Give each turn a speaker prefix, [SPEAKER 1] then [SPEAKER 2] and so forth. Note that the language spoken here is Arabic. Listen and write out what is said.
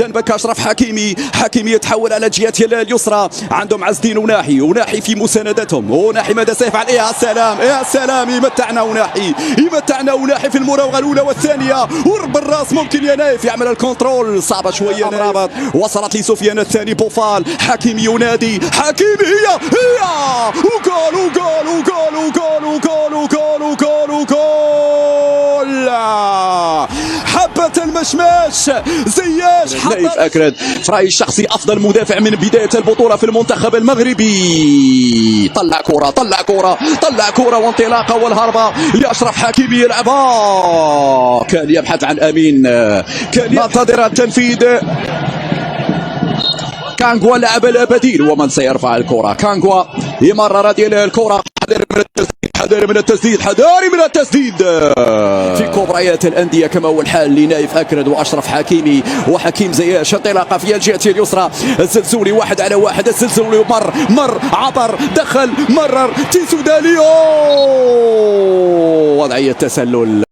[SPEAKER 1] جنبك اشرف حكيمي يتحول على جهه اليسرى، عندهم عز الدين وناحي في مساندتهم، وناحي ماذا سيفعل؟ يا سلام يمتعنا وناحي في المراوغه الاولى والثانيه، ورب الراس ممكن يا نايف يعمل الكنترول، صعبه شويه نايف، وصلت لسفيان الثاني، بوفال حكيمي ينادي، حكيمي هي وجول حبة المشماش زياش نايف أكرد في رأيي الشخصي أفضل مدافع من بداية البطولة في المنتخب المغربي. طلع كرة وانطلاقة والهربة لأشرف حكيمي يلعبها، كان يبحث عن أمين، كان ينتظر التنفيذ. كانغوا لاعب البديل ومن سيرفع الكرة، كانغوا يمرر ديال الكرة، حذاري من التسديد في كبريات الأندية كما هو الحال لنايف أكرد وأشرف حكيمي وحكيم زياش. انطلاقة في الجهة اليسرى، الزلزولي 1 على 1، الزلزولي مر عبر دخل مرر تيسو داليو، وضعية تسلل.